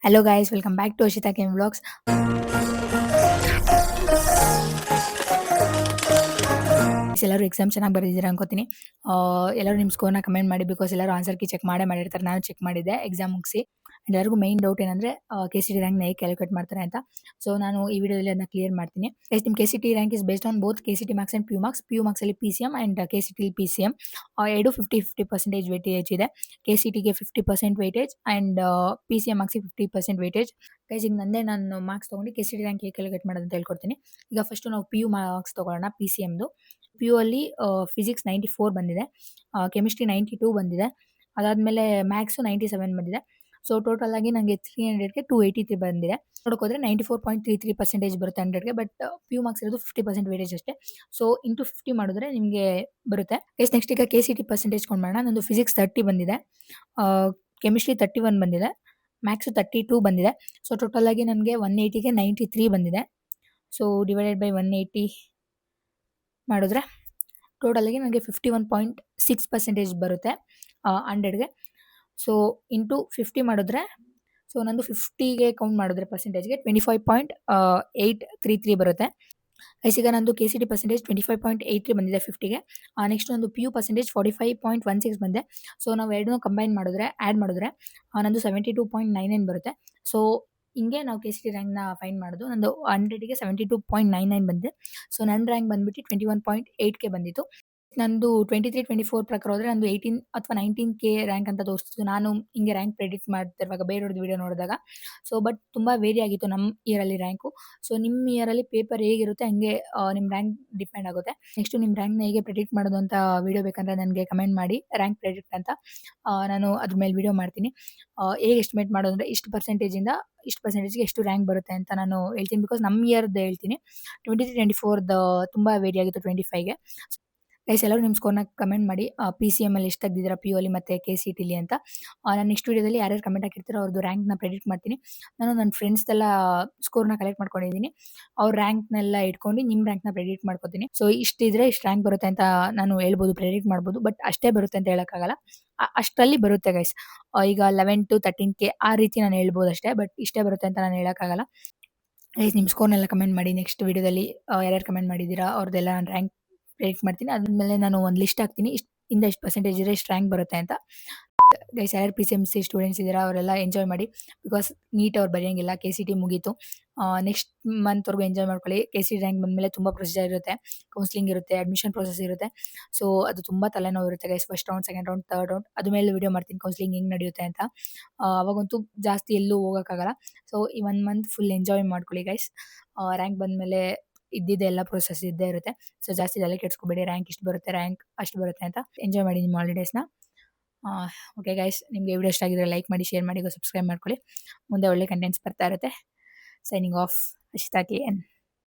Hello guys, welcome back to Ashita Kim Vlogs. ಎಲ್ಲರೂ exam ಚೆನ್ನಾಗಿ ಬರೆದಿದ್ದೀರಾ ಅನ್ಕೋತೀನಿ. ಎಲ್ಲರೂ ನಿಮ್ಮ ಸ್ಕೋರ್ನ ಕಮೆಂಟ್ ಮಾಡಿ, ಬಿಕಾಸ್ ಎಲ್ಲರೂ ಆನ್ಸರ್ ಕೀ ಚೆಕ್ ಮಾಡಿರ್ತಾರೆ. ನಾನು ಚೆಕ್ ಮಾಡಿದ್ದೆ ಎಕ್ಸಾಮ್ ಮುಗಿಸಿ. ಎಲ್ಲರಿಗೂ ಮೈನ್ ಡೌಟ್ ಏನಂದ್ರೆ KCT ರ್ಯಾಂಕ್ನ ಹೇಗೆ ಕ್ಯಾಲ್ಕುಲೇಟ್ ಮಾಡ್ತಾರೆ ಅಂತ. ಸೊ ನಾನು ಈ ವಿಡಿಯೋದಲ್ಲಿ ಅದನ್ನ ಕ್ಲಿಯರ್ ಮಾಡ್ತೀನಿ. ನಿಮ್ಮ KCT rank is based on both KCT marks and PU marks. PU marks ಅಲ್ಲಿ PCM ಅಂಡ್ KCT PCM ಎರಡು 50% ವೇಟೇಜ್ ಇದೆ. KCTಗೆ 50% weightage and PCM marks 50% weightage. Guys ಈಗ ನಾನು ಮಾರ್ಕ್ಸ್ ತಗೊಂಡು KCT ರ್ಯಾಂಕ್ ಹೇಗೆ ಕ್ಯಾಲ್ಕುಲೇಟ್ ಮಾಡೋದು ಅಂತ ಹೇಳ್ಕೊಡ್ತೀನಿ. ಈಗ ಫಸ್ಟ್ ನಾವು PU ಮಾರ್ಕ್ಸ್ ತಗೊಳ್ಳೋಣ. PCMದು PU ಅಲ್ಲಿ ಫಿಸಿಕ್ಸ್ 94 ಬಂದಿದೆ, ಕೆಮಿಸ್ಟ್ರಿ 92 ಬಂದಿದೆ, ಅದಾದ್ಮೇಲೆ ಮ್ಯಾಥ್ಸ್ 97 ಬಂದಿದೆ. ಸೊ ಟೋಟಲ್ ಆಗಿ ನನಗೆ 300ಗೆ 283 ಬಂದಿದೆ. ನೋಡೋಕೋದ್ರೆ 94.33% ಬರುತ್ತೆ 100ಗೆ. ಬಟ್ PU ಮಾರ್ಕ್ಸ್ ಇರೋದು 50% ವೇಟೇಜ್ ಅಷ್ಟೇ. ಸೊ ಇಂಟು 50 ಮಾಡಿದ್ರೆ ನಿಮಗೆ ಬರುತ್ತೆ. ನೆಕ್ಸ್ಟ್ ಈಗ KCT ಪರ್ಸೆಂಟೇಜ್ ಕೊಂಡ್ಬೋಣ. ನಂದು ಫಿಸಿಕ್ಸ್ 30 ಬಂದಿದೆ, ಕೆಮಿಸ್ಟ್ರಿ 31 ಬಂದಿದೆ, ಮ್ಯಾಥ್ಸ್ 32 ಬಂದಿದೆ. ಸೊ ಟೋಟಲ್ ಆಗಿ ನನಗೆ 180ಗೆ 93 ಬಂದಿದೆ. ಸೊ ಡಿವೈಡೆಡ್ ಬೈ 180 ಮಾಡಿದ್ರೆ ಟೋಟಲಾಗಿ ನನಗೆ 51.6% ಬರುತ್ತೆ 100ಗೆ. ಸೊ ಇಂಟು 50 ಮಾಡಿದ್ರೆ, ಸೊ ನಂದು 50ಗೆ ಕೌಂಟ್ ಮಾಡಿದ್ರೆ ಪರ್ಸೆಂಟೇಜ್ಗೆ 25.833 ಬರುತ್ತೆ. ಈಗ ನಂದು KCT ಪರ್ಸೆಂಟೇಜ್ 25.83 ಬಂದಿದೆ 50ಗೆ. ನೆಕ್ಸ್ಟ್ ನಂದು PU ಪರ್ಸೆಂಟೇಜ್ 45.16 ಬಂದಿದೆ. ಸೊ ನಾವು ಎರಡನ್ನೂ ಕಂಬೈನ್ ಮಾಡಿದ್ರೆ, ಆ್ಯಡ್ ಮಾಡಿದ್ರೆ ನಂದು 72.99 ಬರುತ್ತೆ. ಸೊ ಹಿಂಗೆ ನಾವು KCT ರ್ಯಾಂಕ್ನ ಫೈಂಡ್ ಮಾಡೋದು. ನಂದು 100ಗೆ 72.99 ಬಂದಿದೆ. ಸೊ ನನ್ನ ರ್ಯಾಂಕ್ ಬಂದ್ಬಿಟ್ಟು 21.8K ಬಂದಿತ್ತು. ನಂದು 23-24 ಪ್ರಕಾರ ಹೋದ್ರೆ ನಂದು 18 ಅಥವಾ 19K ರ್ಯಾಂಕ್ ಅಂತ ತೋರಿಸ್ತಿತ್ತು ನಾನು ಹಿಂಗೆ ರ್ಯಾಂಕ್ ಪ್ರೆಡಿಕ್ಟ್ ಮಾಡ್ತಿರುವಾಗ ಬೇರೆಯವ್ರದ್ದು ವಿಡಿಯೋ ನೋಡಿದಾಗ. ಸೊ ಬಟ್ ತುಂಬ ವೇರಿ ಆಗಿತ್ತು ನಮ್ಮ ಇಯರಲ್ಲಿ ರ್ಯಾಂಕು. ಸೊ ನಿಮ್ಮ ಇಯರಲ್ಲಿ ಪೇಪರ್ ಹೇಗಿರುತ್ತೆ ಹಂಗೆ ನಿಮ್ಮ ರ್ಯಾಂಕ್ ಡಿಪೆಂಡ್ ಆಗುತ್ತೆ. ನೆಕ್ಸ್ಟ್ ನಿಮ್ಮ ರ್ಯಾಂಕ್ನ ಹೇಗೆ ಪ್ರೆಡಿಕ್ಟ್ ಮಾಡೋದು ಅಂತ ವಿಡಿಯೋ ಬೇಕಂದ್ರೆ ನನಗೆ ಕಮೆಂಟ್ ಮಾಡಿ, ರ್ಯಾಂಕ್ ಪ್ರೆಡಿಕ್ಟ್ ಅಂತ. ನಾನು ಅದ್ರ ಮೇಲೆ ವಿಡಿಯೋ ಮಾಡ್ತೀನಿ. ಹೇಗೆ ಎಸ್ಟಿಮೇಟ್ ಮಾಡೋದು ಅಂದರೆ ಇಷ್ಟು ಪರ್ಸೆಂಟೇಜಿಂದ ಇಷ್ಟು ಪರ್ಸೆಂಟೇಜ್ಗೆ ಎಷ್ಟು ರ್ಯಾಂಕ್ ಬರುತ್ತೆ ಅಂತ ನಾನು ಹೇಳ್ತೀನಿ. ಬಿಕಾಸ್ ನಮ್ಮ ಇಯರ್ದು ಹೇಳ್ತೀನಿ. 23-24 ತುಂಬ ವೇರಿ ಆಗಿತ್ತು 25ಗೆ. ಗೈಸ್ ಎಲ್ಲರೂ ನಿಮ್ಮ ಸ್ಕೋರ್ನ ಕಮೆಂಟ್ ಮಾಡಿ, PCM ಅಲ್ಲಿ ಎಷ್ಟು ತೆಗ್ದಿದ್ದೀರಾ, PU ಅಲ್ಲಿ ಮತ್ತು KCTಲಿ ಅಂತ. ನಾನು ನೆಕ್ಸ್ಟ್ ವಿಡಿಯೋದಲ್ಲಿ ಯಾರ್ಯಾರು ಕಮೆಂಟ್ ಹಾಕಿರ್ತಾರೋ ಅವ್ರದ್ದು ರ್ಯಾಂಕ್ನ ಪ್ರೆಡಿಕ್ಟ್ ಮಾಡ್ತೀನಿ. ನಾನು ನನ್ನ ಫ್ರೆಂಡ್ಸ್ದೆಲ್ಲ ಸ್ಕೋರ್ನ ಕಲೆಕ್ಟ್ ಮಾಡ್ಕೊಂಡಿದ್ದೀನಿ. ಅವ್ರ ರ್ಯಾಂಕ್ನೆಲ್ಲ ಇಟ್ಕೊಂಡು ನಿಮ್ಮ ರ್ಯಾಂಕ್ನ ಪ್ರೆಡಿಕ್ಟ್ ಮಾಡ್ಕೊತೀನಿ. ಸೊ ಇಷ್ಟಿದ್ರೆ ಇಷ್ಟು ರ್ಯಾಂಕ್ ಬರುತ್ತೆ ಅಂತ ನಾನು ಹೇಳ್ಬೋದು, ಪ್ರೆಡಿಕ್ಟ್ ಮಾಡ್ಬೋದು. ಬಟ್ ಅಷ್ಟೇ ಬರುತ್ತೆ ಅಂತ ಹೇಳೋಕ್ಕಾಗಲ್ಲ, ಅಷ್ಟರಲ್ಲಿ ಬರುತ್ತೆ ಗೈಸ್. ಈಗ 11-13K ಆ ರೀತಿ ನಾನು ಹೇಳ್ಬೋದು ಅಷ್ಟೇ, ಬಟ್ ಇಷ್ಟೇ ಬರುತ್ತೆ ಅಂತ ನಾನು ಹೇಳೋಕ್ಕಾಗಲ್ಲ. ಗೈಸ್ ನಿಮ್ಮ ಸ್ಕೋರ್ನೆಲ್ಲ ಕಮೆಂಟ್ ಮಾಡಿ. ನೆಕ್ಸ್ಟ್ ವಿಡಿಯೋದಲ್ಲಿ ಯಾರ್ಯಾರು ಕಮೆಂಟ್ ಮಾಡಿದ್ದೀರಾ ಅವ್ರದ್ದೆಲ್ಲ ನಾನು ರ್ಯಾಂಕ್ ಪ್ರೆಡಿಕ್ಟ್ ಮಾಡ್ತೀನಿ. ಅದಾದಮೇಲೆ ನಾನು ಒಂದು ಲಿಸ್ಟ್ ಹಾಕ್ತೀನಿ, ಇಂದ ಇಷ್ಟು ಪರ್ಸೆಂಟೇಜ್ ಇದ್ರೆ ಇಷ್ಟು ರ್ಯಾಂಕ್ ಬರುತ್ತೆ ಅಂತ. ಗೈಸ್ ಯಾರ್ಯಾರು PCMC ಸ್ಟೂಡೆಂಟ್ಸ್ ಇದ್ದೀರಾ ಅವರೆಲ್ಲ ಎಂಜಾಯ್ ಮಾಡಿ. ಬಿಕಾಸ್ ನೀಟ್ ಅವ್ರು ಬರೆಯೋಂಗಿಲ್ಲ, KCT ಮುಗೀತು. ನೆಕ್ಸ್ಟ್ ಮಂತ್ವರೆಗೂ ಎಂಜಾಯ್ ಮಾಡ್ಕೊಳ್ಳಿ. KCT ರ್ಯಾಂಕ್ ಬಂದಮೇಲೆ ತುಂಬ ಪ್ರೊಸೀಜರ್ ಇರುತ್ತೆ, ಕೌನ್ಸಿಲಿಂಗ್ ಇರುತ್ತೆ, ಅಡ್ಮಿಷನ್ ಪ್ರೊಸೆಸ್ ಇರುತ್ತೆ. ಸೊ ಅದು ತುಂಬ ತಲೆನೋವು ಇರುತ್ತೆ guys. First round, second round, third round ಅದು ಮೇಲೆ ವಿಡಿಯೋ ಮಾಡ್ತೀನಿ ಕೌನ್ಸಿಲಿಂಗ್ ಹೆಂಗೆ ನಡೆಯುತ್ತೆ ಅಂತ. ಅವಾಗಂತೂ ಜಾಸ್ತಿ ಎಲ್ಲೂ ಹೋಗೋಕ್ಕಾಗಲ್ಲ. ಸೊ ಈ 1 ಮಂತ್ ಫುಲ್ ಎಂಜಾಯ್ ಮಾಡ್ಕೊಳ್ಳಿ ಗೈಸ್. ರ್ಯಾಂಕ್ ಬಂದಮೇಲೆ ಇದ್ದಿದ್ದೆ ಎಲ್ಲ ಪ್ರೊಸೆಸ್ ಇದ್ದೇ ಇರುತ್ತೆ. ಸೊ ಜಾಸ್ತಿ ತಲೆ ಕೆಡಿಸ್ಕೋಬೇಡಿ, ರ್ಯಾಂಕ್ ಇಷ್ಟು ಬರುತ್ತೆ, ರ್ಯಾಂಕ್ ಅಷ್ಟು ಬರುತ್ತೆ ಅಂತ. ಎಂಜಾಯ್ ಮಾಡಿ ನಿಮ್ಮ ಹಾಲಿಡೇಸ್ನ. ಓಕೆ ಗೈಸ್, ನಿಮಗೆ ವಿಡಿಯೋ ಇಷ್ಟ ಆಗಿದ್ರೆ ಲೈಕ್ ಮಾಡಿ, ಶೇರ್ ಮಾಡಿ, ಸಬ್ಸ್ಕ್ರೈಬ್ ಮಾಡ್ಕೊಳ್ಳಿ. ಮುಂದೆ ಒಳ್ಳೆ ಕಂಟೆಂಟ್ಸ್ ಬರ್ತಾ ಇರುತ್ತೆ. Signing off, Ashita KN.